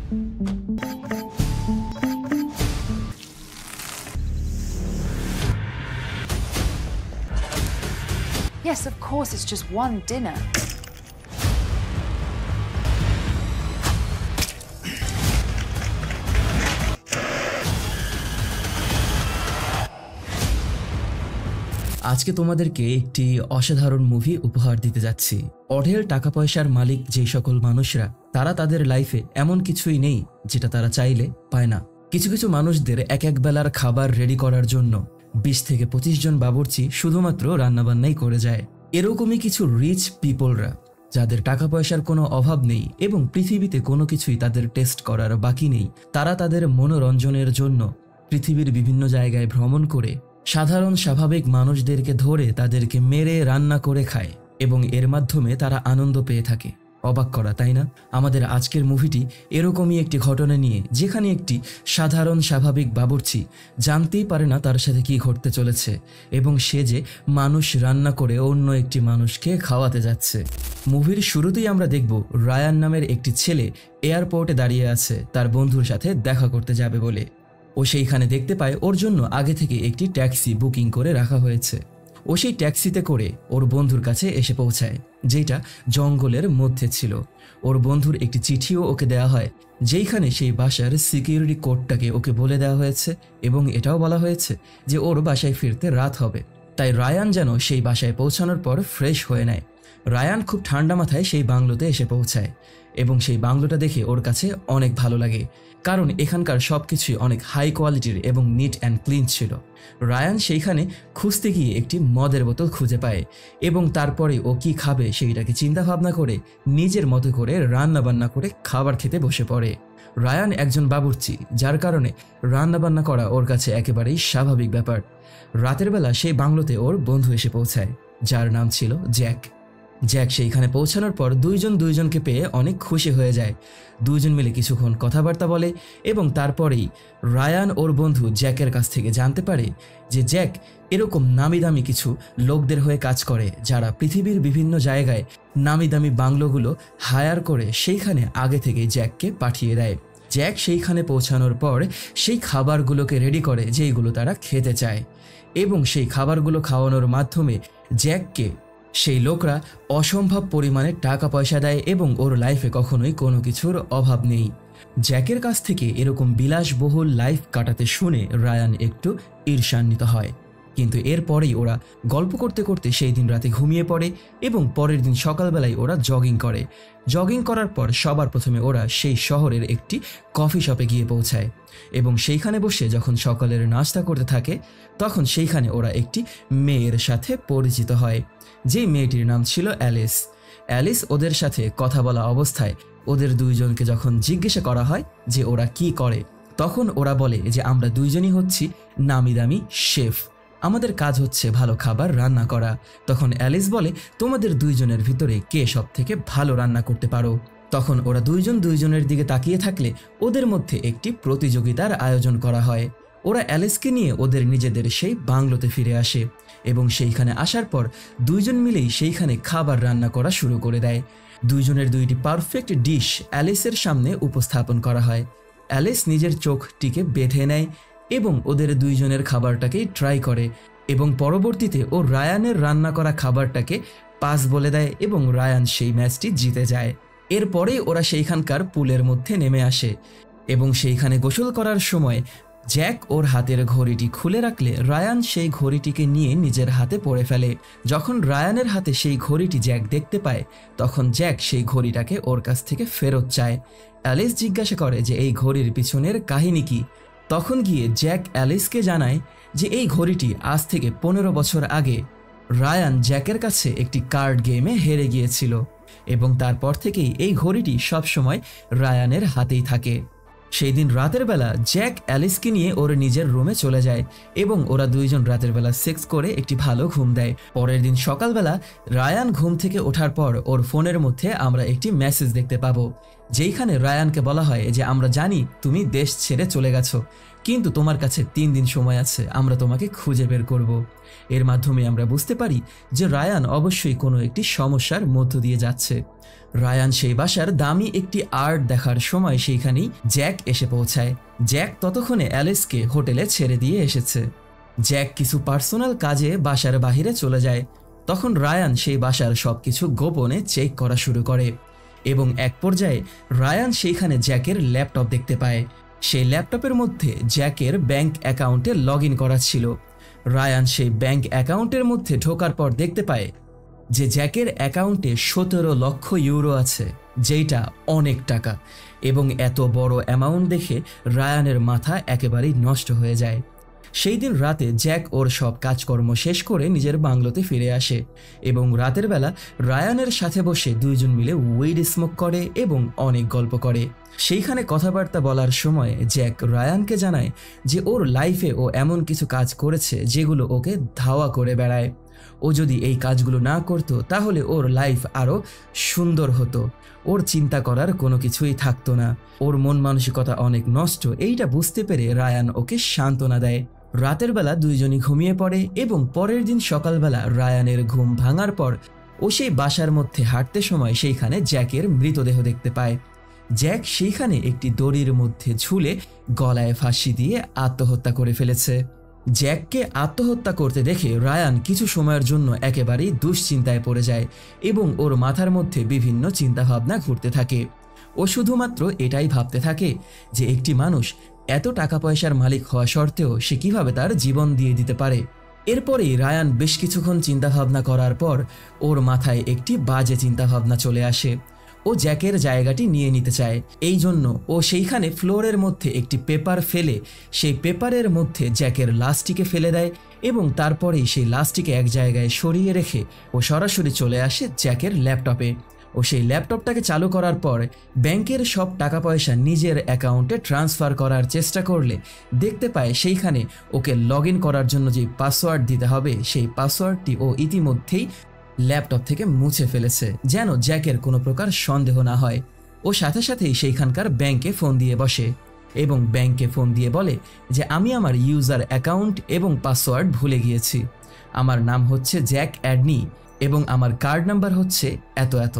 Yes, of course, it's just one dinner. আজকে তোমাদেরকে একটি অসাধারণ মুভি উপহার দিতে যাচ্ছি। অঢেল টাকা পয়সার মালিক যে সকল মানুষরা, তারা তাদের লাইফে এমন কিছুই নেই যেটা তারা চাইলে পায় না। কিছু কিছু মানুষদের এক এক বেলার খাবার রেডি করার জন্য 20 থেকে 25 জন বাবুর্চি শুধুমাত্র রান্নাবান্নাই করে যায়। এরকমই কিছু রিচ পিপলরা, যাদের টাকা পয়সার কোনো অভাব নেই এবং পৃথিবীতে কোনো কিছুই তাদের টেস্ট করার বাকি নেই, তারা তাদের মনোরঞ্জনের জন্য পৃথিবীর বিভিন্ন জায়গায় ভ্রমণ করে সাধারণ স্বাভাবিক মানুষদেরকে ধরে তাদেরকে মেরে রান্না করে খায় এবং এর মাধ্যমে তারা আনন্দ পেয়ে থাকে। অবাক করা, তাই না? আমাদের আজকের মুভিটি এরকমই একটি ঘটনা নিয়ে, যেখানে একটি সাধারণ স্বাভাবিক বাবুর্চি জানতেই পারে না তার সাথে কি ঘটতে চলেছে এবং সে যে মানুষ রান্না করে অন্য একটি মানুষকে খাওয়াতে যাচ্ছে। মুভির শুরুতেই আমরা দেখব রায়ান নামের একটি ছেলে এয়ারপোর্টে দাঁড়িয়ে আছে তার বন্ধুর সাথে দেখা করতে যাবে বলে। ও সেইখানে দেখতে পায় ওর জন্য আগে থেকে একটি ট্যাক্সি বুকিং করে রাখা হয়েছে। ও সেই ট্যাক্সিতে করে ওর বন্ধুর কাছে এসে পৌঁছায়, যেটা জঙ্গলের মধ্যে ছিল। ওর বন্ধুর একটি চিঠিও ওকে দেওয়া হয়, যেইখানে সেই বাসার সিকিউরিটি কোডটাকে ওকে বলে দেওয়া হয়েছে এবং এটাও বলা হয়েছে যে ওর বাসায় ফিরতে রাত হবে। তাই রায়ান যেন সেই বাসায় পৌঁছানোর পর ফ্রেশ হয়ে নেয়। রায়ান খুব ঠান্ডা মাথায় সেই বাংলোতে এসে পৌঁছায় এবং সেই বাংলোটা দেখে ওর কাছে অনেক ভালো লাগে, কারণ এখানকার সব কিছুই অনেক হাই কোয়ালিটির এবং নিট অ্যান্ড ক্লিন ছিল। রায়ান সেইখানে খুঁজতে গিয়ে একটি মদের বোতল খুঁজে পায় এবং তারপরে ও কি খাবে সেইটাকে চিন্তা ভাবনা করে নিজের মতো করে রান্নাবান্না করে খাবার খেতে বসে পড়ে। রায়ান একজন বাবুর্চি, যার কারণে রান্নাবান্না করা ওর কাছে একেবারেই স্বাভাবিক ব্যাপার। রাতের বেলা সেই বাংলোতে ওর বন্ধু এসে পৌঁছায়, যার নাম ছিল জ্যাক। জ্যাক সেইখানে পৌঁছানোর পর দুইজনকে পেয়ে অনেক খুশি হয়ে যায়। দুইজন মিলে কিছুক্ষণ কথাবার্তা বলে এবং তারপরেই রায়ান ওর বন্ধু জ্যাকের কাছ থেকে জানতে পারে যে জ্যাক এরকম নামি দামি কিছু লোকদের হয়ে কাজ করে, যারা পৃথিবীর বিভিন্ন জায়গায় নামি দামি বাংলোগুলো হায়ার করে সেইখানে আগে থেকে জ্যাককে পাঠিয়ে দেয়। জ্যাক সেইখানে পৌঁছানোর পর সেই খাবারগুলোকে রেডি করে যেইগুলো তারা খেতে চায় এবং সেই খাবারগুলো খাওয়ানোর মাধ্যমে জ্যাককে সেই লোকরা অসম্ভব পরিমাণে টাকা পয়সা দেয় এবং ওর লাইফে কখনোই কোনো কিছুর অভাব নেই। জ্যাকের কাছ থেকে এরকম বিলাসবহুল লাইফ কাটাতে শুনে রায়ান একটু ঈর্ষান্বিত হয়, কিন্তু এরপরেই ওরা গল্প করতে করতে সেই দিন রাতে ঘুমিয়ে পড়ে এবং পরের দিন সকালবেলায় ওরা জগিং করে। জগিং করার পর সবার প্রথমে ওরা সেই শহরের একটি কফি শপে গিয়ে পৌঁছায় এবং সেইখানে বসে যখন সকালের নাস্তা করতে থাকে, তখন সেইখানে ওরা একটি মেয়ের সাথে পরিচিত হয়, যেই মেয়েটির নাম ছিল অ্যালিস। অ্যালিস ওদের সাথে কথা বলা অবস্থায় ওদের দুইজনকে যখন জিজ্ঞাসা করা হয় যে ওরা কি করে, তখন ওরা বলে যে আমরা দুইজনই হচ্ছি নামি দামি শেফ, আমাদের কাজ হচ্ছে ভালো খাবার রান্না করা। তখন অ্যালিস বলে তোমাদের দুইজনের ভিতরে কে সব থেকে ভালো রান্না করতে পারো। তখন ওরা দুইজনের দিকে তাকিয়ে থাকলে ওদের মধ্যে একটি প্রতিযোগিতার আয়োজন করা হয়। ওরা অ্যালিসকে নিয়ে ওদের নিজেদের সেই বাংলোতে ফিরে আসে এবং সেইখানে আসার পর দুইজন মিলেই সেইখানে খাবার রান্না করা শুরু করে দেয়। দুইজনের দুইটি পারফেক্ট ডিশ অ্যালিসের সামনে উপস্থাপন করা হয়। অ্যালিস নিজের চোখটিকে বেঁধে নেয় এবং ওদের দুইজনের খাবারটাকেই ট্রাই করে এবং পরবর্তীতে ও রায়ানের রান্না করা খাবারটাকে পাস বলে দেয় এবং রায়ান সেই ম্যাচটি জিতে যায়। এরপরেই ওরা সেইখানকার পুলের মধ্যে নেমে আসে এবং সেইখানে গোসল করার সময় জ্যাক ওর হাতের ঘড়িটি খুলে রাখলে রায়ান সেই ঘড়িটিকে নিয়ে নিজের হাতে পরে ফেলে। যখন রায়ানের হাতে সেই ঘড়িটি জ্যাক দেখতে পায়, তখন জ্যাক সেই ঘড়িটাকে ওর কাছ থেকে ফেরত চায়। অ্যালিস জিজ্ঞাসা করে যে এই ঘড়ির পিছনের কাহিনী কি। তখন গিয়ে জ্যাক অ্যালিসকে জানায় যে এই ঘড়িটি আজ থেকে 15 বছর আগে রায়ান জ্যাকের কাছে একটি কার্ড গেমে হেরে গিয়েছিল এবং তারপর থেকেই এই ঘড়িটি সবসময় রায়ানের হাতেই থাকে। সেই দিন রাতের বেলা জ্যাক অ্যালিসকে নিয়ে ওর নিজের রুমে চলে যায় এবং ওরা দুইজন রাতের বেলা সেক্স করে একটি ভালো ঘুম দেয়। পরের দিন সকালবেলা রায়ান ঘুম থেকে ওঠার পর ওর ফোনের মধ্যে আমরা একটি মেসেজ দেখতে পাবো, যেইখানে রায়ানকে বলা হয় যে আমরা জানি তুমি দেশ ছেড়ে চলে গেছো, কিন্তু তোমার কাছে 3 দিন সময় আছে, আমরা তোমাকে খুঁজে বের করব। এর মাধ্যমে আমরা বুঝতে পারি যে রায়ান অবশ্যই কোনো একটি সমস্যার মধ্য দিয়ে যাচ্ছে। রায়ান সেই বাসার দামি একটি আর্ট দেখার সময় সেইখানেই জ্যাক এসে পৌঁছায়। জ্যাক ততক্ষণে অ্যালিসকে হোটেলে ছেড়ে দিয়ে এসেছে। জ্যাক কিছু পার্সোনাল কাজে বাসার বাহিরে চলে যায়। তখন রায়ান সেই বাসার সবকিছু গোপনে চেক করা শুরু করে এবং এক পর্যায়ে রায়ান সেইখানে জ্যাকের ল্যাপটপ দেখতে পায়। সেই ল্যাপটপের মধ্যে জ্যাকের ব্যাংক অ্যাকাউন্টে লগ ইন করা ছিল। রায়ান সেই ব্যাংক অ্যাকাউন্টের মধ্যে ঢোকার পর দেখতে পায় যে জ্যাকের অ্যাকাউন্টে 17 লক্ষ ইউরো আছে, যেটা অনেক টাকা। এবং এত বড় অ্যামাউন্ট দেখে রায়ানের মাথা একেবারেই নষ্ট হয়ে যায়। সেই দিন রাতে জ্যাক ওর সব কাজকর্ম শেষ করে নিজের বাংলোতে ফিরে আসে এবং রাতের বেলা রায়ানের সাথে বসে দুইজন মিলে উইড স্মোক করে এবং অনেক গল্প করে। সেইখানে কথাবার্তা বলার সময় জ্যাক রায়ানকে জানায় যে ওর লাইফে ও এমন কিছু কাজ করেছে যেগুলো ওকে ধাওয়া করে বেড়ায়। ও যদি এই কাজগুলো না করতো তাহলে ওর লাইফ আরও সুন্দর হতো, ওর চিন্তা করার কোনো কিছুই থাকতো না, ওর মন মানসিকতা অনেক নষ্ট। এইটা বুঝতে পেরে রায়ান ওকে সান্ত্বনা দেয়। রাতের বেলা দুইজনই ঘুমিয়ে পড়ে এবং পরের দিন সকালবেলা রায়ানের ঘুম ভাঙার পর ও সেই বাসার মধ্যে হাঁটতে সময় সেইখানে জ্যাকের মৃতদেহ দেখতে পায়। জ্যাক সেইখানে একটি দড়ির মধ্যে ঝুলে গলায় ফাঁসি দিয়ে আত্মহত্যা করে ফেলেছে। জ্যাককে আত্মহত্যা করতে দেখে রায়ান কিছু সময়ের জন্য একেবারেই দুশ্চিন্তায় পড়ে যায় এবং ওর মাথার মধ্যে বিভিন্ন চিন্তাভাবনা ঘুরতে থাকে। ও শুধুমাত্র এটাই ভাবতে থাকে যে একটি মানুষ এত টাকা পয়সার মালিক হওয়া সত্ত্বেও সে কিভাবে তার জীবন দিয়ে দিতে পারে। এরপরেই রায়ান বেশ কিছুক্ষণ চিন্তাভাবনা করার পর ওর মাথায় একটি বাজে চিন্তাভাবনা চলে আসে। ও জ্যাকের জায়গাটি নিয়ে নিতে চায়। এই জন্য ও সেইখানে ফ্লোরের মধ্যে একটি পেপার ফেলে সেই পেপারের মধ্যে জ্যাকের লাশটিকে ফেলে দেয় এবং তারপরেই সেই লাশটিকে এক জায়গায় সরিয়ে রেখে ও সরাসরি চলে আসে জ্যাকের ল্যাপটপে। ও সেই ল্যাপটপটাকে চালু করার পর ব্যাংকের সব টাকা পয়সা নিজের অ্যাকাউন্টে ট্রান্সফার করার চেষ্টা করলে দেখতে পায় সেইখানে ওকে লগ ইন করার জন্য যে পাসওয়ার্ড দিতে হবে সেই পাসওয়ার্ডটি ও ইতিমধ্যেই ল্যাপটপ থেকে মুছে ফেলেছে, যেন জ্যাকের কোনো প্রকার সন্দেহ না হয়। ও সাথে সাথেই সেইখানকার ব্যাংকে ফোন দিয়ে বসে এবং ব্যাংকে ফোন দিয়ে বলে যে আমি আমার ইউজার অ্যাকাউন্ট এবং পাসওয়ার্ড ভুলে গিয়েছি, আমার নাম হচ্ছে জ্যাক অ্যাডনি এবং আমার কার্ড নাম্বার হচ্ছে এত এত।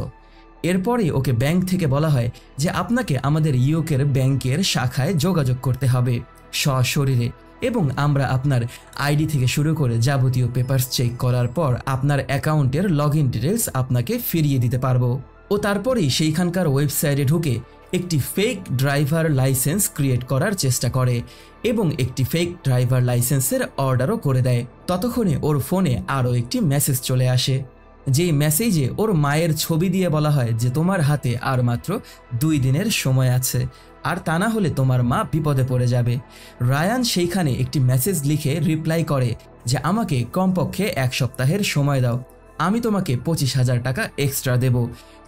এরপরে ওকে ব্যাংক থেকে বলা হয় যে আপনাকে আমাদের ইউকের ব্যাংকের শাখায় যোগাযোগ করতে হবে সশরীরে এবং আমরা আপনার আইডি থেকে শুরু করে যাবতীয় পেপারস চেক করার পর আপনার অ্যাকাউন্টের লগ ইন ডিটেলস আপনাকে ফিরিয়ে দিতে পারবো। ও তারপরেই সেইখানকার ওয়েবসাইটে ঢুকে একটি ফেক ড্রাইভার লাইসেন্স ক্রিয়েট করার চেষ্টা করে এবং একটি ফেক ড্রাইভার লাইসেন্সের অর্ডারও করে দেয়। ততক্ষণে ওর ফোনে আরও একটি মেসেজ চলে আসে, যেই মেসেজে ওর মায়ের ছবি দিয়ে বলা হয় যে তোমার হাতে আর মাত্র 2 দিনের সময় আছে, আর তা না হলে তোমার মা বিপদে পড়ে যাবে। রায়ান সেইখানে একটি মেসেজ লিখে রিপ্লাই করে যে আমাকে কমপক্ষে 1 সপ্তাহের সময় দাও, আমি তোমাকে 25,000 টাকা এক্সট্রা দেব।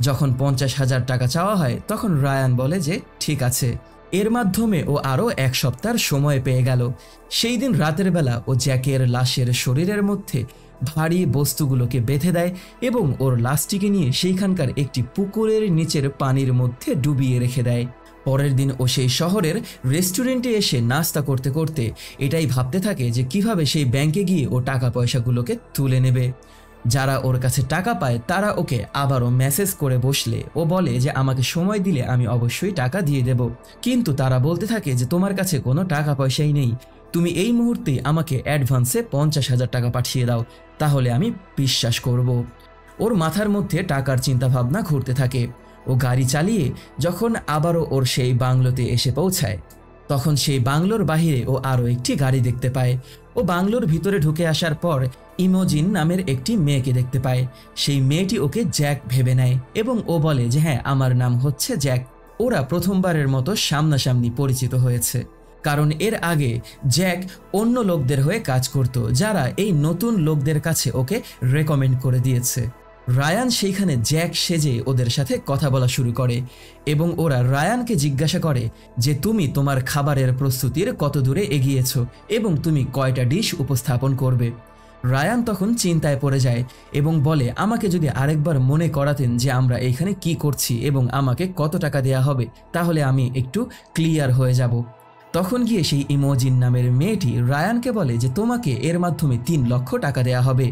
যখন 50,000 টাকা চাওয়া হয় তখন রায়ান বলে যে ঠিক আছে। এর মাধ্যমে ও আরও 1 সপ্তাহের সময় পেয়ে গেল। সেই দিন রাতের বেলা ও জ্যাকের লাশের শরীরের মধ্যে ভারী বস্তুগুলোকে বেঁধে দেয় এবং ওর লাশটিকে নিয়ে সেইখানকার একটি পুকুরের নিচের পানির মধ্যে ডুবিয়ে রেখে দেয়। পরের দিন ও সেই শহরের রেস্টুরেন্টে এসে নাস্তা করতে করতে এটাই ভাবতে থাকে যে কিভাবে সেই ব্যাংকে গিয়ে ও টাকা পয়সাগুলোকে তুলে নেবে। যারা ওর কাছে টাকা পায় তারা ওকে আবারও মেসেজ করে বসলে ও বলে যে আমাকে সময় দিলে আমি অবশ্যই টাকা দিয়ে দেব, কিন্তু তারা বলতে থাকে যে তোমার কাছে কোনো টাকা পয়সাই নেই, তুমি এই মুহূর্তেই আমাকে অ্যাডভান্সে 50,000 টাকা পাঠিয়ে দাও, তাহলে আমি বিশ্বাস করব। ওর মাথার মধ্যে টাকার চিন্তাভাবনা ঘুরতে থাকে। ও গাড়ি চালিয়ে যখন আবারও ওর সেই বাংলোতে এসে পৌঁছায় তখন সেই বাংলোর বাহিরে ও আরও একটি গাড়ি দেখতে পায়। ও বাংলোর ভিতরে ঢুকে আসার পর ইমোজিন নামের একটি মেয়েকে দেখতে পায়। সেই মেয়েটি ওকে জ্যাক ভেবে নেয় এবং ও বলে যে হ্যাঁ আমার নাম হচ্ছে জ্যাক। ওরা প্রথমবারের মতো সামনাসামনি পরিচিত হয়েছে, কারণ এর আগে জ্যাক অন্য লোকদের হয়ে কাজ করত যারা এই নতুন লোকদের কাছে ওকে রেকমেন্ড করে দিয়েছে। রায়ান সেইখানে জ্যাক সেজে ওদের সাথে কথা বলা শুরু করে এবং ওরা রায়ানকে জিজ্ঞাসা করে যে তুমি তোমার খাবারের প্রস্তুতির কত দূরে এগিয়েছো এবং তুমি কয়টা ডিশ উপস্থাপন করবে। রায়ান তখন চিন্তায় পড়ে যায় এবং বলে, আমাকে যদি আরেকবার মনে করাতেন যে আমরা এইখানে কি করছি এবং আমাকে কত টাকা দেয়া হবে, তাহলে আমি একটু ক্লিয়ার হয়ে যাব। তখন গিয়ে সেই ইমোজিন নামের মেয়েটি রায়ানকে বলে যে তোমাকে এর মাধ্যমে 3 লক্ষ টাকা দেয়া হবে।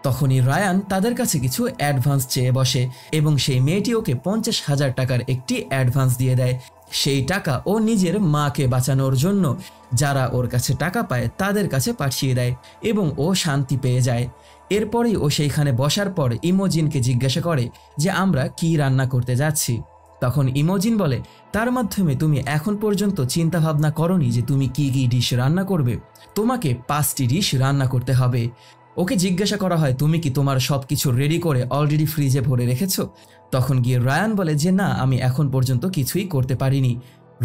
তখনই রায়ান তাদের কাছে কিছু অ্যাডভান্স চেয়ে বসে এবং সেই মেয়েটি ওকে 50,000 টাকার একটি অ্যাডভান্স দিয়ে দেয়। সেই টাকা ও নিজের মাকে বাঁচানোর জন্য যারা ওর কাছে টাকা পায় তাদের কাছে পাঠিয়ে দেয় এবং ও শান্তি পেয়ে যায়। এরপরেই ও সেইখানে বসার পর ইমোজিনকে জিজ্ঞাসা করে যে আমরা কি রান্না করতে যাচ্ছি। তখন ইমোজিন বলে, তার মাধ্যমে তুমি এখন পর্যন্ত চিন্তা ভাবনা করনি যে তুমি কি কি ডিশ রান্না করবে। তোমাকে 5টি ডিশ রান্না করতে হবে। ওকে জিজ্ঞাসা করা হয়, তুমি কি তোমার সব কিছু রেডি করে অলরেডি ফ্রিজে ভরে রেখেছো? তখন গিয়ে রায়ান বলে যে না, আমি এখন পর্যন্ত কিছুই করতে পারিনি।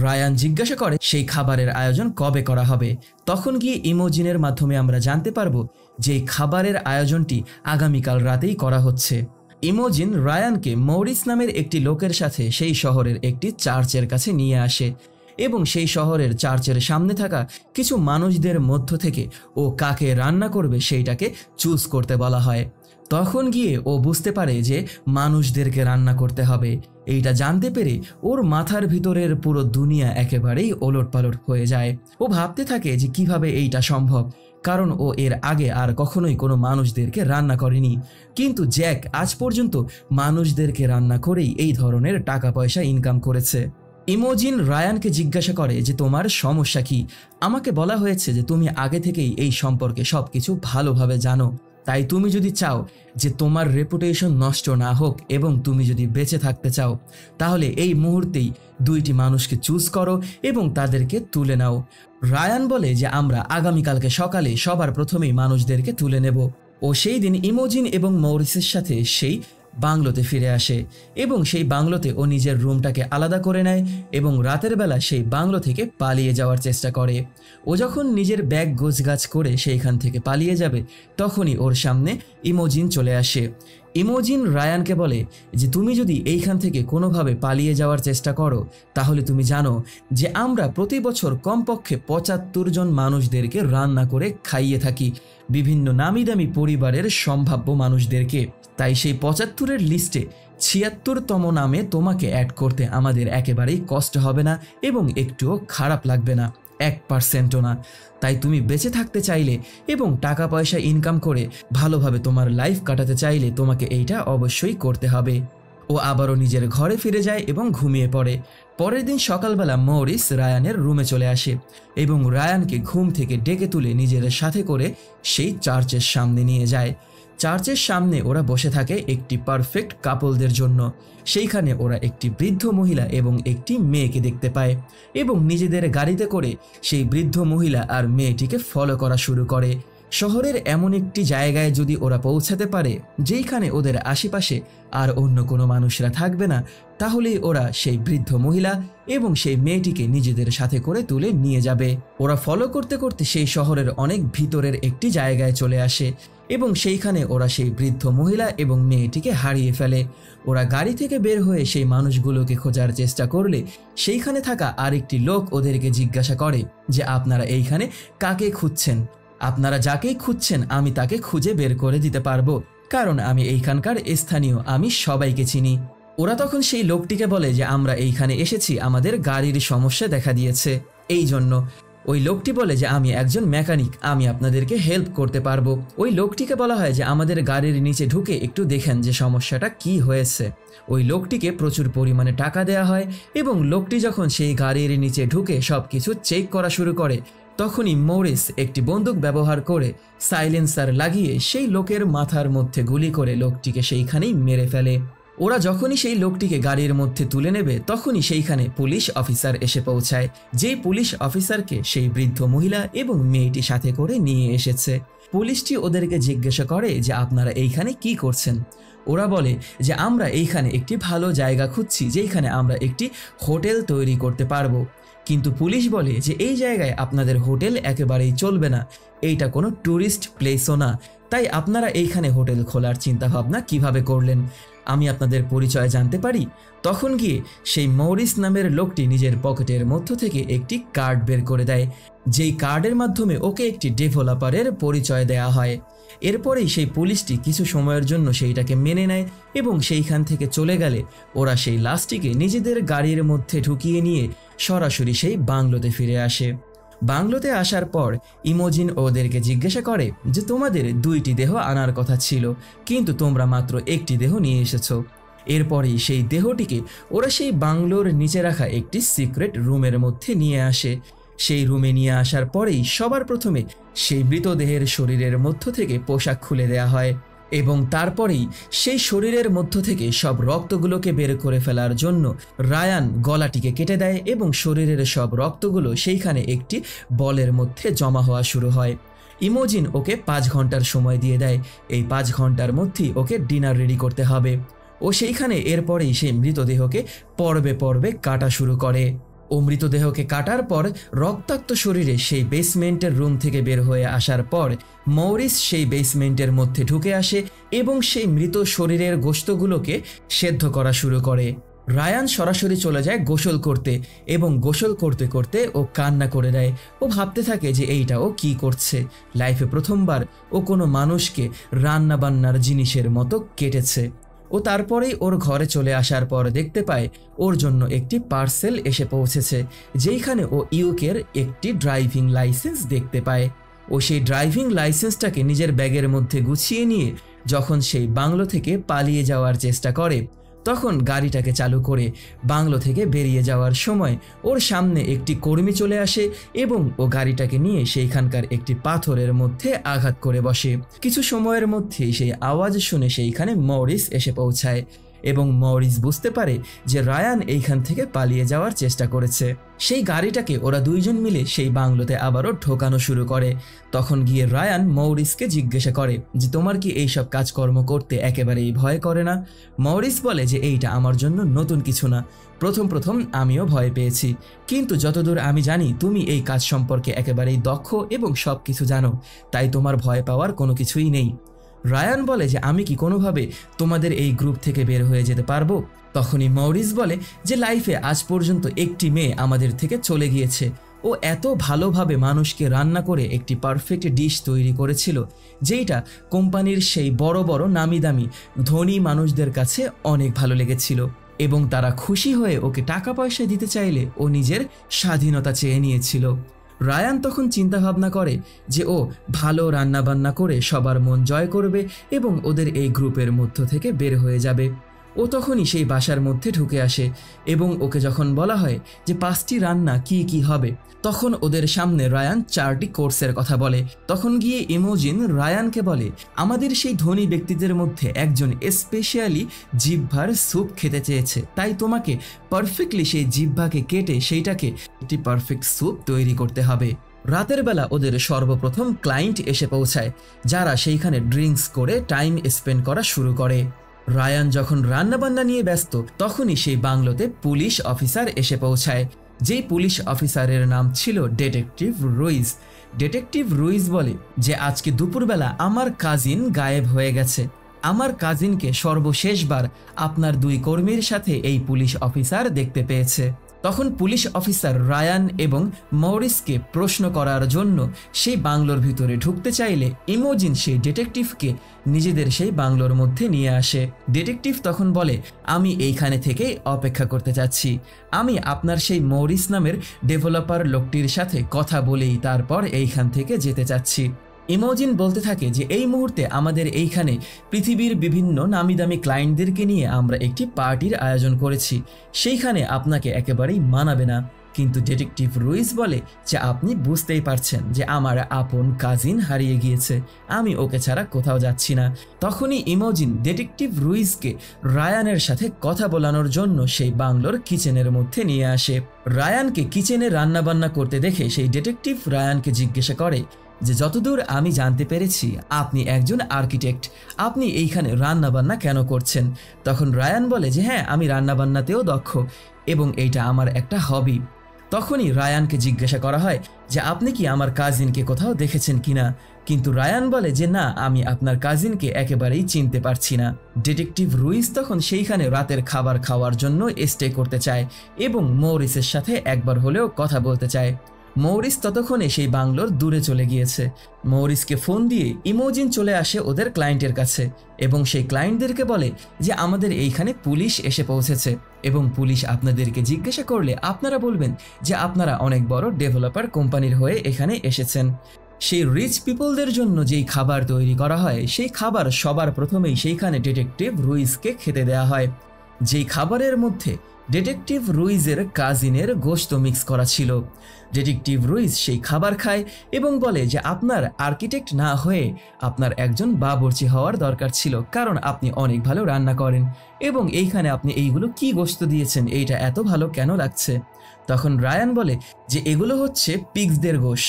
রায়ান জিজ্ঞাসা করে সেই খাবারের আয়োজন কবে করা হবে। তখন গিয়ে ইমোজিনের মাধ্যমে আমরা জানতে পারবো যে খাবারের আয়োজনটি আগামীকাল রাতেই করা হচ্ছে। ইমোজিন রায়ানকে মরিস নামের একটি লোকের সাথে সেই শহরের একটি চার্চের কাছে নিয়ে আসে এবং সেই শহরের চার্চের সামনে থাকা কিছু মানুষদের মধ্য থেকে ও কাকে রান্না করবে সেইটাকে চুজ করতে বলা হয়। তখন গিয়ে ও বুঝতে পারে যে মানুষদেরকে রান্না করতে হবে। এইটা জানতে পেরে ওর মাথার ভিতরের পুরো দুনিয়া একেবারেই ওলটপালট হয়ে যায়। ও ভাবতে থাকে যে কিভাবে এইটা সম্ভব, কারণ ও এর আগে আর কখনোই কোনো মানুষদেরকে রান্না করেনি। কিন্তু জ্যাক আজ পর্যন্ত মানুষদেরকে রান্না করেই এই ধরনের টাকা পয়সা ইনকাম করেছে। ইমোজিন রায়ানকে জিজ্ঞাসা করে যে তোমার সমস্যা কি? আমাকে বলা হয়েছে যে তুমি আগে থেকেই এই সম্পর্কে সবকিছু ভালোভাবে জানো, তাই তুমি যদি চাও যে তোমার রেপুটেশন নষ্ট না হোক এবং তুমি যদি বেঁচে থাকতে চাও, তাহলে এই মুহূর্তেই 2টি মানুষকে চুজ করো এবং তাদেরকে তুলে নাও। রায়ান বলে যে আমরা আগামীকালকে সকালে সবার প্রথমেই মানুষদেরকে তুলে নেব। ও সেই দিন ইমোজিন এবং মরিসের সাথে সেই বাংলোতে ফিরে আসে এবং সেই বাংলোতে ও নিজের রুমটাকে আলাদা করে নেয় এবং রাতের বেলা সেই বাংলো থেকে পালিয়ে যাওয়ার চেষ্টা করে। ও যখন নিজের ব্যাগ গোছগাছ করে সেইখান থেকে পালিয়ে যাবে, তখনই ওর সামনে ইমোজিন চলে আসে। ইমোজিন রায়ানকে বলে যে তুমি যদি এইখান থেকে কোনোভাবে পালিয়ে যাওয়ার চেষ্টা করো, তাহলে তুমি জানো যে আমরা প্রতি বছর কমপক্ষে 75 জন মানুষদেরকে রান্না করে খাইয়ে থাকি, বিভিন্ন নামি দামি পরিবারের সম্ভাব্য মানুষদেরকে। তাই সেই 75-এর লিস্টে 76তম নামে তোমাকে অ্যাড করতে আমাদের একেবারেই কষ্ট হবে না এবং একটুও খারাপ লাগবে না, 1%ও না। তাই তুমি বেঁচে থাকতে চাইলে এবং টাকা পয়সা ইনকাম করে ভালোভাবে তোমার লাইফ কাটাতে চাইলে তোমাকে এইটা অবশ্যই করতে হবে। ও আবারও নিজের ঘরে ফিরে যায় এবং ঘুমিয়ে পড়ে। পরের দিন সকালবেলা মরিস রায়ানের রুমে চলে আসে এবং রায়ানকে ঘুম থেকে ডেকে তুলে নিজের সাথে করে সেই চার্চের সামনে নিয়ে যায়। চার্চের সামনে ওরা বসে থাকে একটি পারফেক্ট কাপলদের জন্য। সেইখানে ওরা একটি বৃদ্ধ মহিলা এবং একটি মেয়েকে দেখতে পায় এবং নিজেদের গাড়িতে করে সেই বৃদ্ধ মহিলা আর মেয়েটিকে ফলো করা শুরু করে। শহরের এমন একটি জায়গায় যদি ওরা পৌঁছাতে পারে যেইখানে ওদের আশেপাশে আর অন্য কোনো মানুষরা থাকবে না, তাহলেই ওরা সেই বৃদ্ধ মহিলা এবং সেই মেয়েটিকে নিজেদের সাথে করে তুলে নিয়ে যাবে। ওরা ফলো করতে করতে সেই শহরের অনেক ভিতরের একটি জায়গায় চলে আসে এবং সেইখানে ওরা সেই বৃদ্ধ মহিলা এবং মেয়েটিকে হারিয়ে ফেলে। ওরা গাড়ি থেকে বের হয়ে সেই মানুষগুলোকে খোঁজার চেষ্টা করলে সেইখানে থাকা আরেকটি লোক ওদেরকে জিজ্ঞাসা করে যে আপনারা এইখানে কাকে খুঁজছেন? আপনারা যাকেই খুঁজছেন আমি তাকে খুঁজে বের করে দিতে পারবো, কারণ আমি এইখানকার স্থানীয়, আমি সবাইকে চিনি। ওরা তখন সেই লোকটিকে বলে যে আমরা এইখানে এসেছি, আমাদের গাড়ির সমস্যা দেখা দিয়েছে, এই জন্য। ওই লোকটি বলে যে আমি একজন মেকানিক, আমি আপনাদেরকে হেল্প করতে পারবো। ওই লোকটিকে বলা হয় যে আমাদের গাড়ির নিচে ঢুকে একটু দেখেন যে সমস্যাটা কি হয়েছে। ওই লোকটিকে প্রচুর পরিমাণে টাকা দেয়া হয় এবং লোকটি যখন সেই গাড়ির নিচে ঢুকে সব কিছু চেক করা শুরু করে, তখনই মরিস একটি বন্দুক ব্যবহার করে সাইলেন্সার লাগিয়ে সেই লোকের মাথার মধ্যে গুলি করে লোকটিকে সেইখানেই মেরে ফেলে। ওরা যখনই সেই লোকটিকে গাড়ির মধ্যে তুলে নেবে, তখনই সেইখানে পুলিশ অফিসার এসে পৌঁছায়, যেই পুলিশ অফিসারকে সেই বৃদ্ধ মহিলা এবং মেয়েটি সাথে করে নিয়ে এসেছে। পুলিশটি ওদেরকে জিজ্ঞাসা করে যে আপনারা এইখানে কি করছেন? ওরা বলে যে আমরা এইখানে একটি ভালো জায়গা খুঁজছি যেখানে আমরা একটি হোটেল তৈরি করতে পারবো। কিন্তু পুলিশ বলে যে এই জায়গায় আপনাদের হোটেল একেবারেই চলবে না, এইটা কোনো ট্যুরিস্ট প্লেসও না, তাই আপনারা এইখানে হোটেল খোলার চিন্তা ভাবনা কিভাবে করলেন? আমি আপনাদের পরিচয় জানতে পারি? তখন গিয়ে সেই মরিস নামের লোকটি নিজের পকেটের মধ্য থেকে একটি কার্ড বের করে দেয়, যেই কার্ডের মাধ্যমে ওকে একটি ডেভেলপারের পরিচয় দেয়া হয়। এরপরেই সেই পুলিশটি কিছু সময়ের জন্য সেইটাকে মেনে নেয় এবং সেইখান থেকে চলে গেলে ওরা সেই লাশটিকে নিজেদের গাড়ির মধ্যে ঢুকিয়ে নিয়ে সরাসরি সেই বাংলোতে ফিরে আসে। বাংলোতে আসার পর ইমোজিন ওদেরকে জিজ্ঞাসা করে যে তোমাদের 2টি দেহ আনার কথা ছিল, কিন্তু তোমরা মাত্র একটি দেহ নিয়ে এসেছো। এরপরেই সেই দেহটিকে ওরা সেই বাংলোর নিচে রাখা একটি সিক্রেট রুমের মধ্যে নিয়ে আসে। সেই রুমে নিয়ে আসার পরেই সবার প্রথমে সেই মৃতদেহের শরীরের মধ্য থেকে পোশাক খুলে দেয়া হয় এবং তারপরেই সেই শরীরের মধ্য থেকে সব রক্তগুলোকে বের করে ফেলার জন্য রায়ান গলাটিকে কেটে দেয় এবং শরীরের সব রক্তগুলো সেইখানে একটি বলের মধ্যে জমা হওয়া শুরু হয়। ইমোজিন ওকে 5 ঘন্টার সময় দিয়ে দেয়। এই 5 ঘন্টার মধ্যেই ওকে ডিনার রেডি করতে হবে। ও সেইখানে এরপরেই সেই মৃতদেহকে পর্বে পর্বে কাটা শুরু করে। ও মৃতদেহকে কাটার পর রক্তাক্ত শরীরে সেই বেসমেন্টের রুম থেকে বের হয়ে আসার পর মরিস সেই বেসমেন্টের মধ্যে ঢুকে আসে এবং সেই মৃত শরীরের গোশতগুলোকে সেদ্ধ করা শুরু করে। রায়ান সরাসরি চলে যায় গোসল করতে এবং গোসল করতে করতে ও কান্না করে দেয়। ও ভাবতে থাকে যে এইটা ও কি করছে। লাইফে প্রথমবার ও কোনো মানুষকে রান্নাবান্নার জিনিসের মতো কেটেছে। ও তারপরেই ওর ঘরে চলে আসার পর দেখতে পায় ওর জন্য একটি পার্সেল এসে পৌঁছেছে, যেইখানে ও ইউকের একটি ড্রাইভিং লাইসেন্স দেখতে পায়। ও সেই ড্রাইভিং লাইসেন্সটাকে নিজের ব্যাগের মধ্যে গুছিয়ে নিয়ে যখন সেই বাংলো থেকে পালিয়ে যাওয়ার চেষ্টা করে, তখন গাড়িটাকে চালু করে বাংলো থেকে বেরিয়ে যাওয়ার সময় ওর সামনে একটি কর্মী চলে আসে এবং ও গাড়িটাকে নিয়ে সেইখানকার একটি পাথরের মধ্যে আঘাত করে বসে। কিছু সময়ের মধ্যেই সেই আওয়াজ শুনে সেইখানে মরিস এসে পৌঁছায় এবং মরিস বুঝতে পারে যে রায়ান এইখান থেকে পালিয়ে যাওয়ার চেষ্টা করেছে। সেই গাড়িটাকে ওরা 2 জন মিলে সেই বাংলোতে আবারও ঢোকানো শুরু করে। তখন গিয়ে রায়ান মরিসকে জিজ্ঞাসা করে যে তোমার কি এইসব কাজকর্ম করতে একেবারেই ভয় করে না? মরিস বলে যে এইটা আমার জন্য নতুন কিছু না, প্রথম আমিও ভয় পেয়েছি, কিন্তু যতদূর আমি জানি তুমি এই কাজ সম্পর্কে একেবারেই দক্ষ এবং সব কিছু জানো, তাই তোমার ভয় পাওয়ার কোনো কিছুই নেই। রায়ান বলে যে আমি কি কোনোভাবে তোমাদের এই গ্রুপ থেকে বের হয়ে যেতে পারবো? তখনই মরিস বলে যে লাইফে আজ পর্যন্ত একটি মেয়ে আমাদের থেকে চলে গিয়েছে। ও এত ভালোভাবে মানুষকে রান্না করে একটি পারফেক্ট ডিশ তৈরি করেছিল, যেইটা কোম্পানির সেই বড় বড় নামি দামি ধনী মানুষদের কাছে অনেক ভালো লেগেছিল এবং তারা খুশি হয়ে ওকে টাকা পয়সা দিতে চাইলে ও নিজের স্বাধীনতা চেয়ে নিয়েছিল। রায়ান তখন চিন্তা ভাবনা করে যে ও ভালো রান্নাবান্না করে সবার মন জয় করবে এবং ওদের এই গ্রুপের মধ্য থেকে বের হয়ে যাবে। ও তখনই সেই বাসার মধ্যে ঢুকে আসে এবং ওকে যখন বলা হয় যে 5টি রান্না কি কি হবে, তখন ওদের সামনে রায়ান 4টি কোর্সের কথা বলে। তখন গিয়ে ইমোজিন রায়ানকে বলে আমাদের সেই ধনী ব্যক্তিদের মধ্যে একজন স্পেশালি জিহ্বার স্যুপ খেতে চেয়েছে, তাই তোমাকে পারফেক্টলি সেই জিহ্বাকে কেটে সেইটাকে একটি পারফেক্ট স্যুপ তৈরি করতে হবে। রাতের বেলা ওদের সর্বপ্রথম ক্লায়েন্ট এসে পৌঁছায়, যারা সেইখানে ড্রিঙ্কস করে টাইম স্পেন্ড করা শুরু করে। রায়ান যখন রান্নাবান্না নিয়ে ব্যস্ত, তখনই সেই বাংলোতে পুলিশ অফিসার এসে পৌঁছায়, যেই পুলিশ অফিসারের নাম ছিল ডিটেকটিভ রুইজ। ডিটেকটিভ রুইজ বলে যে আজকে দুপুরবেলা আমার কাজিন গায়েব হয়ে গেছে। আমার কাজিনকে সর্বশেষবার আপনার 2 কর্মীর সাথে এই পুলিশ অফিসার দেখতে পেয়েছে। তখন পুলিশ অফিসার রায়ান এবং মরিসকে প্রশ্ন করার জন্য সেই বাংলোর ভিতরে ঢুকতে চাইলে ইমোজিন সেই ডিটেকটিভকে নিজেদের সেই বাংলোর মধ্যে নিয়ে আসে। ডিটেকটিভ তখন বলে আমি এইখানে থেকেই অপেক্ষা করতে চাচ্ছি, আমি আপনার সেই মরিস নামের ডেভেলপার লোকটির সাথে কথা বলেই তারপর এইখান থেকে যেতে চাচ্ছি। ইমোজিন বলতে থাকে যে এই মুহূর্তে আমাদের এইখানে পৃথিবীর বিভিন্ন নামি দামি ক্লায়েন্টদেরকে নিয়ে আমরা একটি পার্টির আয়োজন করেছি, সেইখানে আপনাকে একেবারেই মানাবে না। কিন্তু ডিটেকটিভ রুইজ বলে যে আপনি বুঝতেই পারছেন যে আমার আপন কাজিন হারিয়ে গিয়েছে, আমি ওকে ছাড়া কোথাও যাচ্ছি না। তখনই ইমোজিন ডিটেকটিভ রুইজকে রায়ানের সাথে কথা বলানোর জন্য সেই বাংলোর কিচেনের মধ্যে নিয়ে আসে। রায়ানকে কিচেনে রান্নাবান্না করতে দেখে সেই ডিটেকটিভ রায়ানকে জিজ্ঞাসা করে যে যতদূর আমি জানতে পেরেছি আপনি একজন আর্কিটেক্ট, আপনি এইখানে রান্নাবান্না কেন করছেন? তখন রায়ান বলে যে হ্যাঁ, আমি রান্নাবান্নাতেও দক্ষ এবং এইটা আমার একটা হবি। তখনই রায়ানকে জিজ্ঞাসা করা হয় যে আপনি কি আমার কাজিনকে কোথাও দেখেছেন কিনা, কিন্তু রায়ান বলে যে না, আমি আপনার কাজিনকে একেবারেই চিনতে পারছি না। ডিটেকটিভ রুইস তখন সেইখানে রাতের খাবার খাওয়ার জন্য স্টে করতে চায় এবং মৌরিসের সাথে একবার হলেও কথা বলতে চায়। মৌরিস ততক্ষণে সেই বাংলোর দূরে চলে গিয়েছে। মৌরিসকে ফোন দিয়ে ইমোজিন চলে আসে ওদের ক্লায়েন্টের কাছে এবং সেই ক্লায়েন্টদেরকে বলে যে আমাদের এইখানে পুলিশ এসে পৌঁছেছে এবং পুলিশ আপনাদেরকে জিজ্ঞাসা করলে আপনারা বলবেন যে আপনারা অনেক বড় ডেভেলপার কোম্পানির হয়ে এখানে এসেছেন। সেই রিচ পিপলদের জন্য যেই খাবার তৈরি করা হয় সেই খাবার সবার প্রথমেই সেইখানে ডিটেকটিভ রুইসকে খেতে দেয়া হয়, যেই খাবারের মধ্যে ডিটেকটিভ রুইজের কাজিনের গোশত মিক্স করা ছিল। ডিটেকটিভ রুইজ সেই খাবার খায় এবং বলে যে আপনার আর্কিটেক্ট না হয়ে আপনার একজন বাবুর্চি হওয়ার দরকার ছিল, কারণ আপনি অনেক ভালো রান্না করেন এবং এইখানে আপনি এইগুলো কি গোশত দিয়েছেন, এইটা এত ভালো কেন লাগছে? তখন রায়ান বলে যে এগুলো হচ্ছে পিগসদের গোশ।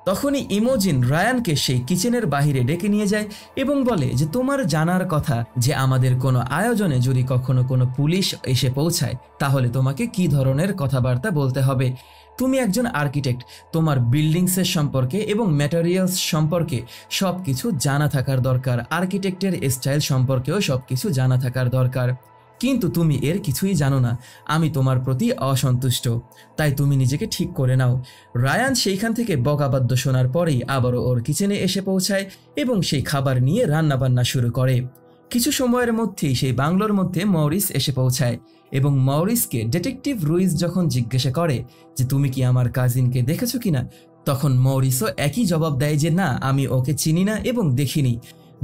তখনই ইমোজিন রায়ানকে সেই কিচেনের বাহিরে ডেকে নিয়ে যায় এবং বলে যে তোমার জানার কথা যে আমাদের কোনো আয়োজনে যদি কখনো কোনো পুলিশ এসে পৌঁছায় তাহলে তোমাকে কি ধরনের কথাবার্তা বলতে হবে। তুমি একজন আর্কিটেক্ট, তোমার বিল্ডিংসের সম্পর্কে এবং ম্যাটেরিয়ালস সম্পর্কে সব কিছু জানা থাকার দরকার, আর্কিটেক্টের স্টাইল সম্পর্কেও সব কিছু জানা থাকার দরকার, কিন্তু তুমি এর কিছুই জানো না। আমি তোমার প্রতি অসন্তুষ্ট, তাই তুমি নিজেকে ঠিক করে নাও। রায়ান সেইখান থেকে বকাবাদ্য শোনার পরেই আবারও ওর কিচেনে এসে পৌঁছায় এবং সেই খাবার নিয়ে রান্নাবান্না শুরু করে। কিছু সময়ের মধ্যেই সেই বাংলোর মধ্যে মৌরিস এসে পৌঁছায় এবং মৌরিসকে ডিটেকটিভ রুইস যখন জিজ্ঞাসা করে যে তুমি কি আমার কাজিনকে দেখেছো কিনা, তখন মৌরিসও একই জবাব দেয় যে না, আমি ওকে চিনি না এবং দেখিনি।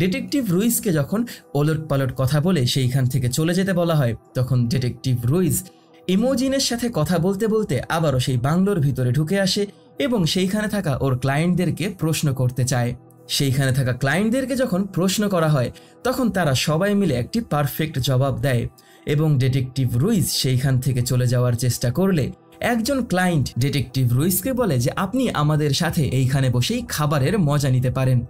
ডিটেকটিভ রুইসকে যখন ওলট পালট কথা বলে সেইখান থেকে চলে যেতে বলা হয়, তখন ডিটেকটিভ রুইস ইমোজিনের সাথে কথা বলতে বলতে আবারও সেই বাংলোর ভিতরে ঢুকে আসে এবং সেইখানে থাকা ওর ক্লায়েন্টদেরকে প্রশ্ন করতে চায়। সেইখানে থাকা ক্লায়েন্টদেরকে যখন প্রশ্ন করা হয় তখন তারা সবাই মিলে একটি পারফেক্ট জবাব দেয় এবং ডিটেকটিভ রুইস সেইখান থেকে চলে যাওয়ার চেষ্টা করলে একজন ক্লায়েন্ট ডিটেকটিভ রুইসকে বলে যে আপনি আমাদের সাথে এইখানে বসেই খাবারের মজা নিতে পারেন।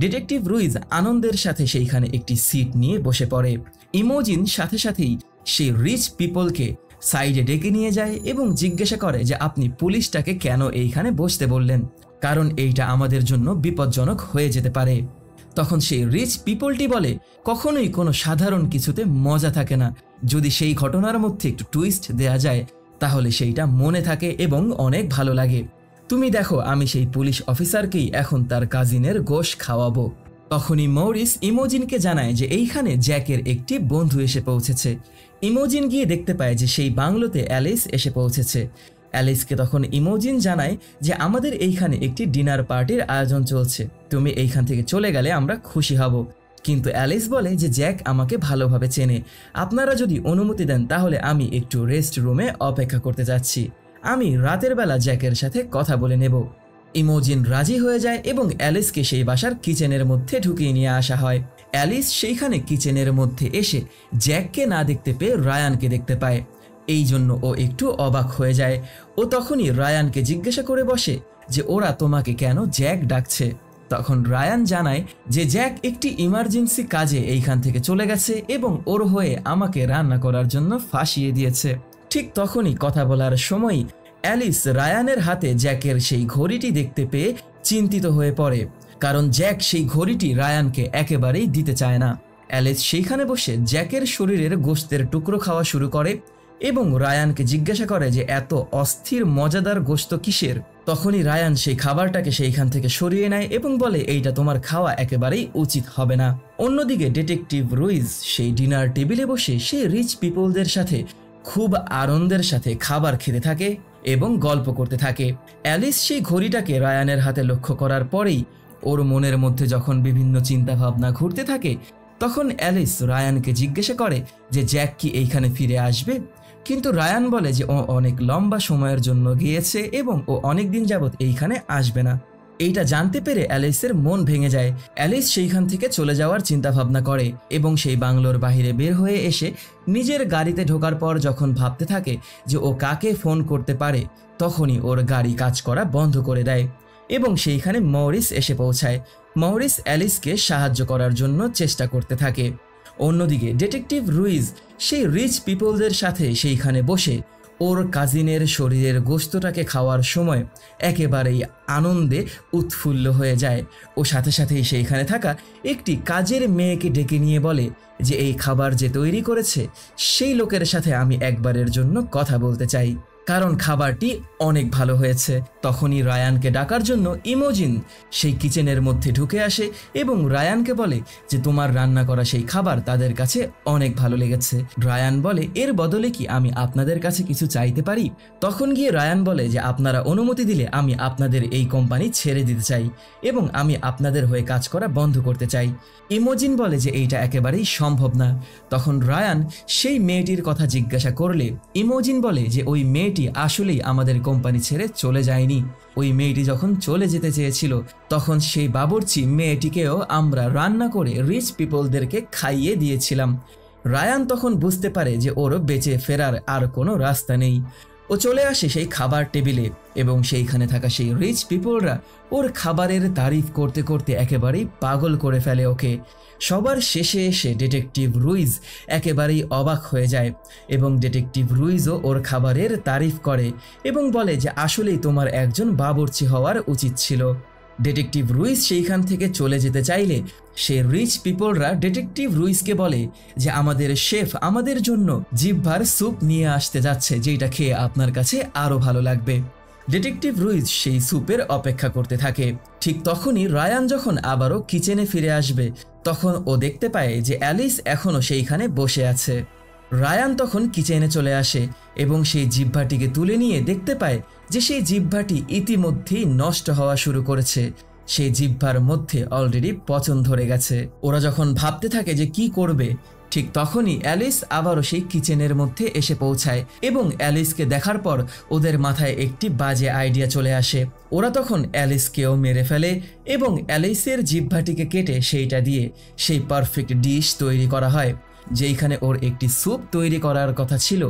ডিটেকটিভ রুইস আনন্দের সাথে সেইখানে একটি সিট নিয়ে বসে পড়ে। ইমোজিন সাথে সাথেই সেই রিচ পিপলকে সাইডে ডেকে নিয়ে যায় এবং জিজ্ঞাসা করে যে আপনি পুলিশটাকে কেন এইখানে বসতে বললেন, কারণ এইটা আমাদের জন্য বিপজ্জনক হয়ে যেতে পারে। তখন সেই রিচ পিপলটি বলে কখনোই কোনো সাধারণ কিছুতে মজা থাকে না, যদি সেই ঘটনার মধ্যে একটু টুইস্ট দেয়া যায় তাহলে সেইটা মনে থাকে এবং অনেক ভালো লাগে। তুমি দেখো, আমি সেই পুলিশ অফিসারকেই এখন তার কাজিনের গোশ খাওয়াবো। তখনই মৌরিস ইমোজিনকে জানায় যে এইখানে জ্যাকের একটি বন্ধু এসে পৌঁছেছে। ইমোজিন গিয়ে দেখতে পায় যে সেই বাংলোতে অ্যালিস এসে পৌঁছেছে। অ্যালিসকে তখন ইমোজিন জানায় যে আমাদের এইখানে একটি ডিনার পার্টির আয়োজন চলছে, তুমি এইখান থেকে চলে গেলে আমরা খুশি হব। কিন্তু অ্যালিস বলে যে জ্যাক আমাকে ভালোভাবে চেনে, আপনারা যদি অনুমতি দেন তাহলে আমি একটু রেস্ট রুমে অপেক্ষা করতে যাচ্ছি, আমি রাতের বেলা জ্যাকের সাথে কথা বলে নেব। ইমোজিন রাজি হয়ে যায় এবং অ্যালিসকে সেই বাসার কিচেনের মধ্যে ঢুকিয়ে নিয়ে আসা হয়। অ্যালিস সেইখানে কিচেনের মধ্যে এসে জ্যাককে না দেখতে পেয়ে রায়ানকে দেখতে পায়, এই জন্য ও একটু অবাক হয়ে যায়। ও তখনই রায়ানকে জিজ্ঞাসা করে বসে যে ওরা তোমাকে কেন জ্যাক ডাকছে। তখন রায়ান জানায় যে জ্যাক একটি ইমার্জেন্সি কাজে এইখান থেকে চলে গেছে এবং ওর হয়ে আমাকে রান্না করার জন্য ফাঁসিয়ে দিয়েছে। ঠিক তখনই কথা বলার সময় অ্যালিস রায়ানের হাতে জ্যাকের সেই ঘড়িটি দেখতে পেয়ে চিন্তিত হয়ে পড়ে, কারণ জ্যাক সেই ঘড়িটি রায়ানকে একেবারেই দিতে চায় না। অ্যালিস সেইখানে বসে জ্যাকের শরীরের গোশতের টুকরো খাওয়া শুরু করে এবং রায়ানকে জিজ্ঞাসা করে যে এত অস্থির মজাদার গোশত কিসের। তখনই রায়ান সেই খাবারটাকে সেইখান থেকে সরিয়ে নেয় এবং বলে এইটা তোমার খাওয়া একেবারেই উচিত হবে না। অন্যদিকে ডিটেকটিভ রুইস সেই ডিনার টেবিলে বসে সেই রিচ পিপলদের সাথে খুব আনন্দের সাথে খাবার খেতে থাকে এবং গল্প করতে থাকে। অ্যালিস সেই ঘড়িটাকে রায়ানের হাতে লক্ষ্য করার পরেই ওর মনের মধ্যে যখন বিভিন্ন চিন্তা ভাবনা ঘুরতে থাকে তখন অ্যালিস রায়ানকে জিজ্ঞাসা করে যে জ্যাক কি এইখানে ফিরে আসবে, কিন্তু রায়ান বলে যে ও অনেক লম্বা সময়ের জন্য গিয়েছে এবং ও অনেক দিন যাবৎ এইখানে আসবে না। এইটা জানতে পেরে অ্যালিসের মন ভেঙে যায়। অ্যালিস সেইখান থেকে চলে যাওয়ার চিন্তা ভাবনা করে এবং সেই বাংলোর বাহিরে বের হয়ে এসে নিজের গাড়িতে ঢোকার পর যখন ভাবতে থাকে যে ও কাকে ফোন করতে পারে, তখনই ওর গাড়ি কাজ করা বন্ধ করে দেয় এবং সেইখানে মৌরিস এসে পৌঁছায়। মৌরিস অ্যালিসকে সাহায্য করার জন্য চেষ্টা করতে থাকে। অন্যদিকে ডিটেকটিভ রুইস সেই রিচ পিপলদের সাথে সেইখানে বসে ওর কাজিনের শরীরের গোশতটাকে খাওয়ার সময় একেবারেই আনন্দে উৎফুল্ল হয়ে যায়। ও সাথে সাথেই সেইখানে থাকা একটি কাজের মেয়েকে ডেকে নিয়ে বলে যে এই খাবার যে তৈরি করেছে সেই লোকের সাথে আমি একবারের জন্য কথা বলতে চাই, কারণ খাবারটি অনেক ভালো হয়েছে। তখনই রায়ানকে ডাকার জন্য ইমোজিন সেই কিচেনের মধ্যে ঢুকে আসে এবং রায়ানকে বলে যে তোমার রান্না করা সেই খাবার তাদের কাছে অনেক ভালো লেগেছে। রায়ান বলে এর বদলে কি আমি আপনাদের কাছে কিছু চাইতে পারি? তখন গিয়ে রায়ান বলে যে আপনারা অনুমতি দিলে আমি আপনাদের এই কোম্পানি ছেড়ে দিতে চাই এবং আমি আপনাদের হয়ে কাজ করা বন্ধ করতে চাই। ইমোজিন বলে যে এইটা একেবারেই সম্ভব না। তখন রায়ান সেই মেয়েটির কথা জিজ্ঞাসা করলে ইমোজিন বলে যে ওই মেয়েটি আসলেই আমাদের কোম্পানি ছেড়ে চলে যায়নি। ওই মেয়েটি যখন চলে যেতে চেয়েছিল তখন সেই বাবুর্চি মেয়েটিকেও আমরা রান্না করে রিচ পিপলদেরকে খাইয়ে দিয়েছিলাম। রায়ান তখন বুঝতে পারে যে ওর বেঁচে ফেরার আর কোনো রাস্তা নেই। ও চলে আসে সেই খাবার টেবিলে এবং সেইখানে থাকা সেই রিচ পিপলরা ওর খাবারের তারিফ করতে করতে একেবারেই পাগল করে ফেলে ওকে। সবার শেষে এসে ডিটেকটিভ রুইজ একেবারেই অবাক হয়ে যায় এবং ডিটেকটিভ রুইজও ওর খাবারের তারিফ করে এবং বলে যে আসলেই তোমার একজন বাবুর্চি হওয়ার উচিত ছিল। ডিটেকটিভ রুইজ সেইখান থেকে চলে যেতে চাইলে সে রিচ পিপলরা ডিটেকটিভ রুইজকে বলে যে আমাদের শেফ আমাদের জন্য জিহ্বার স্যুপ নিয়ে আসতে যাচ্ছে, যেটা খেয়ে আপনার কাছে আরও ভালো লাগবে। ডিটেকটিভ রুইজ সেই স্যুপের অপেক্ষা করতে থাকে। ঠিক তখনই রায়ান যখন আবারও কিচেনে ফিরে আসবে তখন ও দেখতে পায় যে অ্যালিস এখনও সেইখানে বসে আছে। রায়ান তখন কিচেনে চলে আসে এবং সেই জিহ্বাটিকে তুলে নিয়ে দেখতে পায় যে সেই জিহ্বাটি ইতিমধ্যেই নষ্ট হওয়া শুরু করেছে। সেই জিহ্বার মধ্যে অলরেডি পচন ধরে গেছে। ওরা যখন ভাবতে থাকে যে কি করবে ঠিক তখনই অ্যালিস আবারও সেই কিচেনের মধ্যে এসে পৌঁছায় এবং অ্যালিসকে দেখার পর ওদের মাথায় একটি বাজে আইডিয়া চলে আসে। ওরা তখন অ্যালিসকেও মেরে ফেলে এবং অ্যালিসের জিহ্বাটিকে কেটে সেইটা দিয়ে সেই পারফেক্ট ডিশ তৈরি করা হয়। যেইখানে ওর একটি স্যুপ তৈরি করার কথা ছিল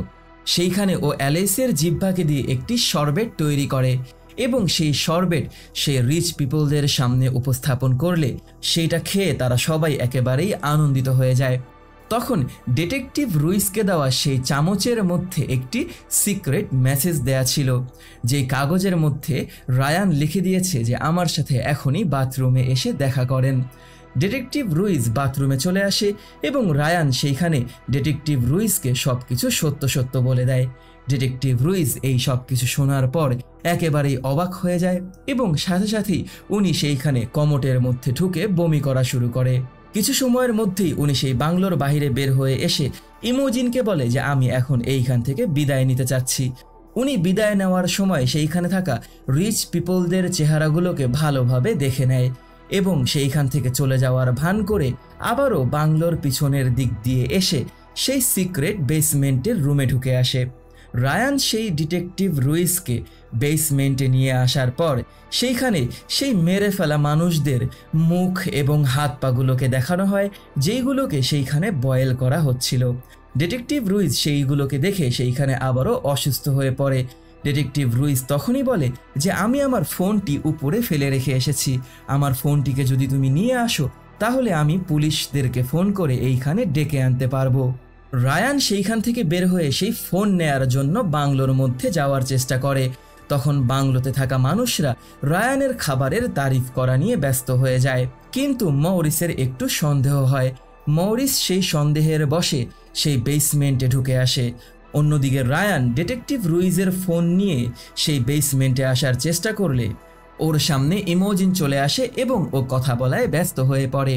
সেইখানে ও অ্যালিসের জিহ্বাকে দিয়ে একটি শরবেট তৈরি করে এবং সেই শরবেট সে রিচ পিপলদের সামনে উপস্থাপন করলে সেইটা খেয়ে তারা সবাই একেবারেই আনন্দিত হয়ে যায়। তখন ডিটেকটিভ রুইসকে দেওয়া সেই চামচের মধ্যে একটি সিক্রেট মেসেজ দেয়া ছিল, যেই কাগজের মধ্যে রায়ান লিখে দিয়েছে যে আমার সাথে এখনই বাথরুমে এসে দেখা করেন। ডিটেকটিভ রুইস বাথরুমে চলে আসে এবং রায়ান সেইখানে ডিটেকটিভ রুইসকে সবকিছু সত্য সত্য বলে দেয়। ডিটেকটিভ রুইস এই সব কিছু শোনার পর একেবারেই অবাক হয়ে যায় এবং সাথে সাথেই উনি সেইখানে কমোটের মধ্যে ঢুকে বমি করা শুরু করে। কিছু সময়ের মধ্যেই উনি সেই বাংলোর বাইরে বের হয়ে এসে ইমোজিনকে বলে যে আমি এখন এইখান থেকে বিদায় নিতে চাচ্ছি। উনি বিদায় নেওয়ার সময় সেইখানে থাকা রিচ পিপলদের চেহারাগুলোকে ভালোভাবে দেখে নেয় এবং সেইখান থেকে চলে যাওয়ার ভান করে আবারও বাংলোর পিছনের দিক দিয়ে এসে সেই সিক্রেট বেসমেন্টের রুমে ঢুকে আসে। রায়ান সেই ডিটেকটিভ রুইসকে বেসমেন্টে নিয়ে আসার পর সেইখানে সেই মেরে ফেলা মানুষদের মুখ এবং হাত পাগুলোকে দেখানো হয়, যেইগুলোকে সেইখানে বয়েল করা হচ্ছিল। ডিটেকটিভ রুইস সেইগুলোকে দেখে সেইখানে আবারও অসুস্থ হয়ে পড়ে। ডিটেকটিভ রুইস তখনই বলে যে আমি আমার ফোনটি উপরে ফেলে রেখে এসেছি, আমার ফোনটিকে যদি তুমি নিয়ে আসো তাহলে আমি পুলিশদেরকে ফোন করে এইখানে ডেকে আনতে পারবো। রায়ান সেইখান থেকে বের হয়ে সেই ফোন নেয়ার জন্য বাংলোর মধ্যে যাওয়ার চেষ্টা করে। তখন বাংলোতে থাকা মানুষরা রায়ানের খাবারের তারিফ করা নিয়ে ব্যস্ত হয়ে যায়, কিন্তু মরিসের একটু সন্দেহ হয়। মরিস সেই সন্দেহের বশে সেই বেসমেন্টে ঢুকে আসে। অন্যদিকে রায়ান ডিটেকটিভ রুইজের ফোন নিয়ে সেই বেসমেন্টে আসার চেষ্টা করলে ওর সামনে ইমোজিন চলে আসে এবং ও কথা বলায় ব্যস্ত হয়ে পড়ে।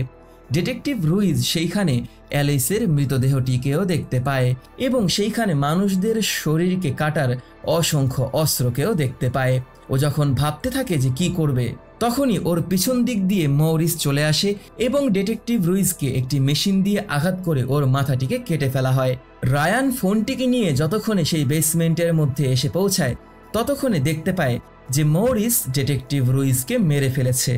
ডিটেকটিভ রুইজ সেইখানে অ্যালিসের মৃতদেহটিকেও দেখতে পায় এবং সেইখানে মানুষদের শরীরকে কাটার অসংখ্য অস্ত্রকেও দেখতে পায়। ও যখন ভাবতে থাকে যে কি করবে তখনই ওর পিছন দিক দিয়ে মরিস চলে আসে এবং ডিটেকটিভ রুইজকে একটি মেশিন দিয়ে আঘাত করে ওর মাথাটিকে কেটে ফেলা হয়। রায়ান ফোনটিকে নিয়ে যতক্ষণে সেই বেসমেন্টের মধ্যে এসে পৌঁছায় ততক্ষণে দেখতে পায় যে মরিস ডিটেকটিভ রুইজকে মেরে ফেলেছে।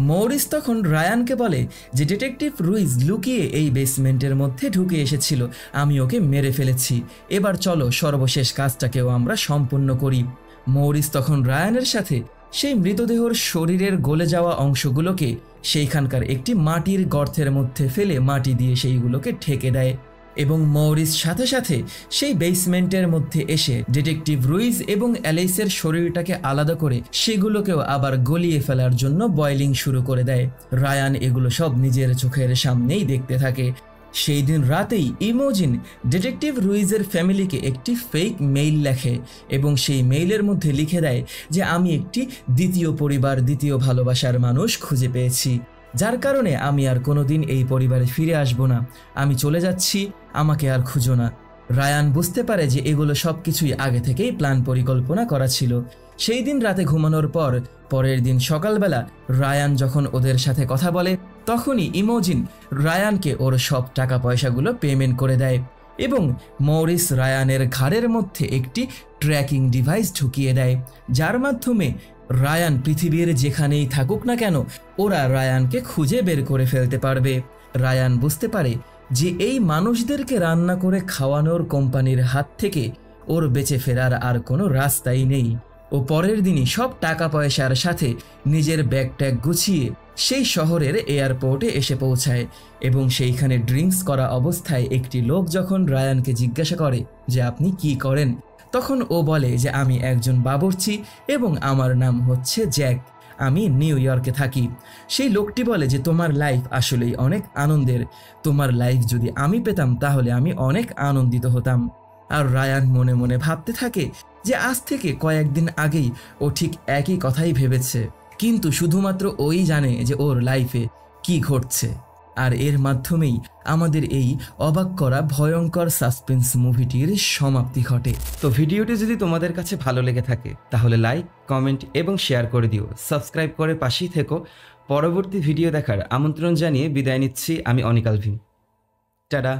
মরিস তখন রায়ানকে বলে যে ডিটেকটিভ রুইজ লুকিয়ে এই বেসমেন্টের মধ্যে ঢুকে এসেছিল, আমি ওকে মেরে ফেলেছি, এবার চলো সর্বশেষ কাজটাকেও আমরা সম্পূর্ণ করি। মরিস তখন রায়ানের সাথে সেই মৃতদেহর শরীরের গলে যাওয়া অংশগুলোকে সেইখানকার একটি মাটির গর্তের মধ্যে ফেলে মাটি দিয়ে সেইগুলোকে ঢেকে দেয়। এবং মরিস সাথে সাথে সেই বেসমেন্টের মধ্যে এসে ডিটেকটিভ রুইজ এবং অ্যালিসের শরীরটাকে আলাদা করে সেগুলোকেও আবার গলিয়ে ফেলার জন্য বয়লিং শুরু করে দেয়। রায়ান এগুলো সব নিজের চোখের সামনেই দেখতে থাকে। সেই দিন রাতেই ইমোজিন ডিটেকটিভ রুইজের ফ্যামিলিকে একটি ফেক মেইল লেখে এবং সেই মেইলের মধ্যে লিখে দেয় যে আমি একটি দ্বিতীয় পরিবার, দ্বিতীয় ভালোবাসার মানুষ খুঁজে পেয়েছি, যার কারণে আমি আর কোনোদিন এই পরিবারে ফিরে আসব না, আমি চলে যাচ্ছি, আমাকে আর খুঁজো না। রায়ান বুঝতে পারে যে এগুলো সব কিছুই আগে থেকেই প্ল্যান পরিকল্পনা করা ছিল। সেই দিন রাতে ঘুমানোর পর পরের দিন সকালবেলা রায়ান যখন ওদের সাথে কথা বলে তখনই ইমোজিন রায়ানকে ওর সব টাকা পয়সাগুলো পেমেন্ট করে দেয় এবং মরিস রায়ানের ঘাড়ের মধ্যে একটি ট্র্যাকিং ডিভাইস ঢুকিয়ে দেয়, যার মাধ্যমে রায়ান পৃথিবীর যেখানেই থাকুক না কেন ওরা রায়ানকে খুঁজে বের করে ফেলতে পারবে। রায়ান বুঝতে পারে যে এই মানুষদেরকে রান্না করে খাওয়ানোর কোম্পানির হাত থেকে ওর বেঁচে ফেরার আর কোনো রাস্তাই নেই। ও পরের দিনই সব টাকা পয়সার সাথে নিজের ব্যাগ ট্যাগ গুছিয়ে সেই শহরের এয়ারপোর্টে এসে পৌঁছায় এবং সেইখানে ড্রিঙ্কস করা অবস্থায় একটি লোক যখন রায়ানকে জিজ্ঞাসা করে যে আপনি কি করেন, তখন ও বলে যে আমি একজন বাবুর্চি এবং আমার নাম হচ্ছে জ্যাক, আমি নিউ ইয়র্কে থাকি। সেই লোকটি বলে যে তোমার লাইফ আসলেই অনেক আনন্দের, তোমার লাইফ যদি আমি পেতাম তাহলে আমি অনেক আনন্দিত হতাম। আর রায়ান মনে মনে ভাবতে থাকে যে আজ থেকে কয়েকদিন আগেই ও ঠিক একই কথাই ভেবেছে, কিন্তু শুধুমাত্র ওই জানে যে ওর লাইফে কি ঘটছে। আর এর মাধ্যমেই আমাদের এই অবাক করা ভয়ঙ্কর সাসপেন্স মুভিটির সমাপ্তি ঘটে। তো ভিডিওটি যদি তোমাদের কাছে ভালো লেগে থাকে তাহলে লাইক, কমেন্ট এবং শেয়ার করে দিও। সাবস্ক্রাইব করে পাশেই থেকো। পরবর্তী ভিডিও দেখার আমন্ত্রণ জানিয়ে বিদায় নিচ্ছি আমি অনিক আলভিন। টাটা।